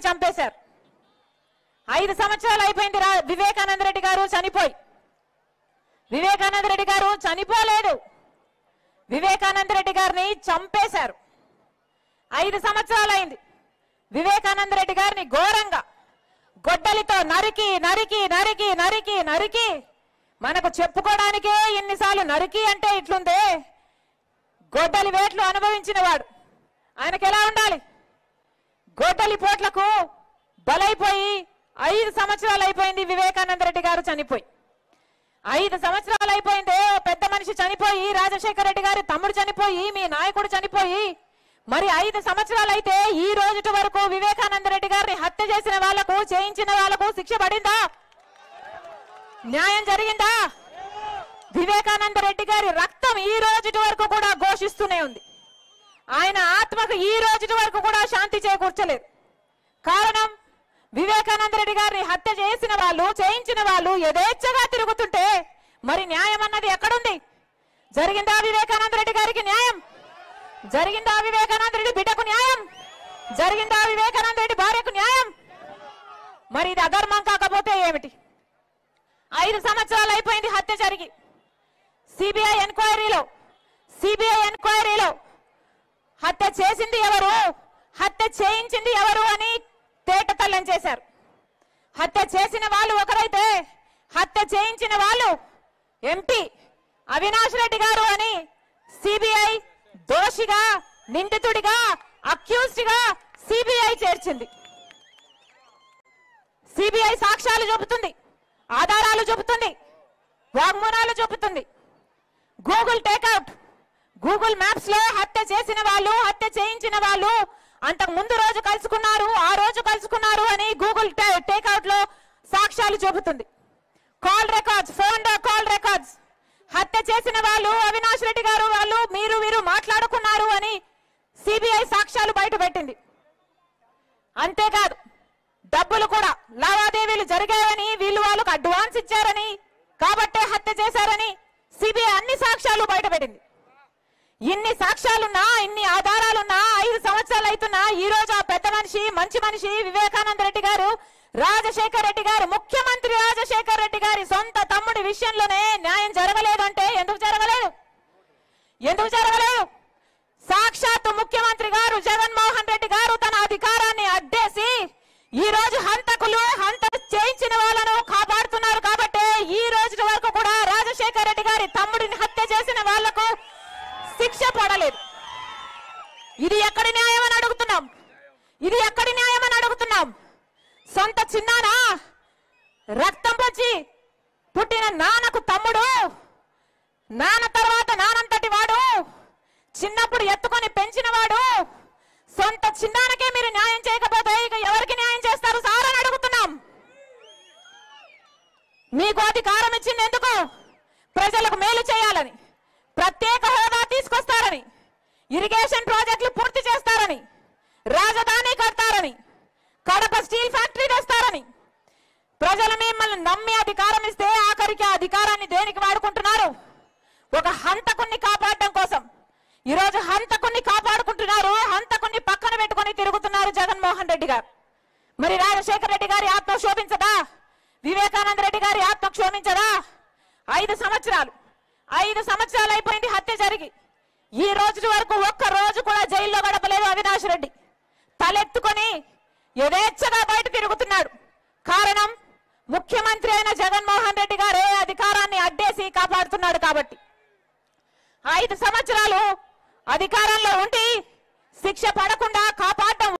చంపేశారు. 5 సంవత్సరాలు అయిపోయింది వివేకానంద రెడ్డి గారు చనిపోయి. వివేకానంద రెడ్డి గారు చనిపోలేదు, వివేకానంద రెడ్డి గారిని చంపేశారు. 5 సంవత్సరాలు అయింది. వివేకానంద రెడ్డి గారిని ఘోరంగా గొడ్డలితో నరికి నరికి నరికి నరికి నరికి మనకు చెప్పుకోవడానికే ఇన్నిసార్లు నరికి అంటే ఇట్లుందే. గొడ్డలి వేట్లు అనుభవించిన వాడు ఆయనకు ఎలా ఉండాలి? గొడ్డలి పోట్లకు బలైపోయి 5 సంవత్సరాలు అయిపోయింది వివేకానంద రెడ్డి గారు చనిపోయి. 5 సంవత్సరాలు అయిపోయిందే. పెద్ద మనిషి చనిపోయి, రాజశేఖర రెడ్డి గారి తమ్ముడు చనిపోయి, మీ నాయకుడు చనిపోయి, మరి 5 సంవత్సరాలు అయితే ఈ రోజు వరకు వివేకానంద రెడ్డి గారిని హత్య చేసిన వాళ్లకు, చేయించిన వాళ్లకు శిక్ష పడిందా? న్యాయం జరిగిందా? వివేకానంద రెడ్డి గారి రక్తం ఈ రోజు వరకు కూడా ఘోషిస్తూనే ఉంది. ఆయన ఆత్మకు ఈ రోజు వరకు కూడా శాంతి చేకూర్చలేదు. కారణం, వివేకానంద రెడ్డి గారిని హత్య చేసిన వాళ్ళు, చేయించిన వాళ్ళు యథేచ్ఛగా తిరుగుతుంటే మరి న్యాయం అన్నది ఎక్కడుంది? జరిగిందా వివేకానంద రెడ్డి గారికి న్యాయం? జరిగిందా వివేకానంద రెడ్డి బిడ్డకు న్యాయం? జరిగిందా వివేకానంద రెడ్డి భార్యకు న్యాయం? మరి ఇది అధర్మం కాకపోతే ఏమిటి? 5 సంవత్సరాలు అయిపోయింది హత్య జరిగి. సిబిఐ ఎంక్వైరీలో హత్య చేసింది ఎవరు, హత్య చేయించింది ఎవరు అని తేటతెల్లం చేశారు. హత్య చేసిన వాళ్ళు ఒకరైతే హత్య చేయించిన వాళ్ళు ఎంపీ అవినాష్ రెడ్డి గారు అని సిబిఐ దోషిగా, నిందితుడిగా, అక్యూజ్డ్ గా సిబిఐ చేర్చింది. సిబిఐ సాక్ష్యాలు చూపుతుంది, ఆధారాలు చూపుతుంది, వాగ్మూలాలు చూపుతుంది. గూగుల్ టేక్అవుట్, గూగుల్ మ్యాప్స్ లో హత్య చేసిన వాళ్ళు, హత్య చేయించిన వాళ్ళు అంతకు ముందు రోజు కలుసుకున్నారు, ఆ రోజు కలుసుకున్నారు అని గూగుల్ టేక్అవుట్ లో సాక్ష్యాలు చూపుతుంది. Call records, phone call records, హత్య చేసిన వాళ్ళు అవినాష్ రెడ్డి గారు వాళ్ళు వీరు మాట్లాడుకున్నారు అని సిబిఐ సాక్ష్యాలు బయట పెట్టింది. అంతేకాదు డబ్బులు కూడా లావాదేవీలు జరిగాయని, వాళ్ళకు అడ్వాన్స్ ఇచ్చారని, కాబట్టే హత్య చేశారని సిబిఐ అన్ని సాక్ష్యాలు బయటపెట్టింది. ఇన్ని సాక్ష్యాలున్నా, ఇన్ని ఆధారాలున్నా, 5 సంవత్సరాలు అవుతున్నా ఈ రోజు ఆ పెద్ద మనిషి, మంచి మనిషి వివేకానంద రెడ్డి గారు, రాజశేఖర రెడ్డి గారు, ముఖ్యమంత్రి రాజశేఖర రెడ్డి గారి సొంత తమ్ముడి విషయంలోనే న్యాయం జరగలేదు అంటే ఎందుకు జరగలేదు? ఎందుకు జరగలేదు? సాక్షాత్తు ముఖ్యమంత్రి గారు జగన్మోహన్ రెడ్డి గారు తన అధికారాన్ని అడ్డేసి ఈ రోజు హంతకులు, హంతకు చేయించిన వాళ్ళను కాపాడుతున్నారు కాబట్టి ఈ రోజు వరకు కూడా రాజశేఖర రెడ్డి గారి తమ్ముడిని హత్య చేసిన వాళ్లకు శిక్ష పడలేదు. ఇది ఎక్కడి న్యాయం అని అడుగుతున్నాం. ఇది ఎక్కడి న్యాయం అని అడుగుతున్నాం. సొంత చిన్నానా, రక్తం పంచి పుట్టిన నాన్నకు తమ్ముడు, నాన్న తర్వాత నానంతటి వాడు, చిన్నప్పుడు ఎత్తుకొని పెంచిన వాడు, సొంత చిన్నానకే మీరు న్యాయం చేయకపోతే ఇక ఎవరికి న్యాయం చేస్తారు సార్ అని అడుగుతున్నాం. మీకు అధికారం ఇచ్చింది ఎందుకు? ప్రజలకు మేలు చేయాలని, ప్రత్యేక హోదా తీసుకొస్తారని, ఇరిగేషన్ ప్రాజెక్టులు పూర్తి చేస్తారని, రాజధాని కడతారని, కడప స్టీల్ ఫ్యాక్టరీ తెస్తారని ప్రజలు మిమ్మల్ని నమ్మి అధికారం ఇస్తే ఆఖరికి ఆ అధికారాన్ని దేనికి వాడుకుంటున్నారు? ఒక హంతకుణ్ణి కాపాడడం కోసం. ఈరోజు హంతకుణ్ణి కాపాడుకుంటున్నారు, హంతకుణ్ణి పక్కన పెట్టుకుని తిరుగుతున్నారు జగన్మోహన్ రెడ్డి గారు. మరి రాజశేఖర రెడ్డి గారి ఆత్మ క్షోభించదా? వివేకానంద రెడ్డి గారి ఆత్మ క్షోభించదా? 5 సంవత్సరాలు అయిపోయింది హత్య జరిగి. ఈ రోజు వరకు ఒక్క రోజు కూడా జైల్లో గడపలేదు అవినాష్ రెడ్డి. తలెత్తుకొని యథేచ్ఛగా బయట తిరుగుతున్నాడు. కారణం, ముఖ్యమంత్రి అయిన జగన్మోహన్ రెడ్డి గారే అధికారాన్ని అడ్డేసి కాపాడుతున్నాడు కాబట్టి. 5 సంవత్సరాలు అధికారంలో ఉండి శిక్ష పడకుండా కాపాడటం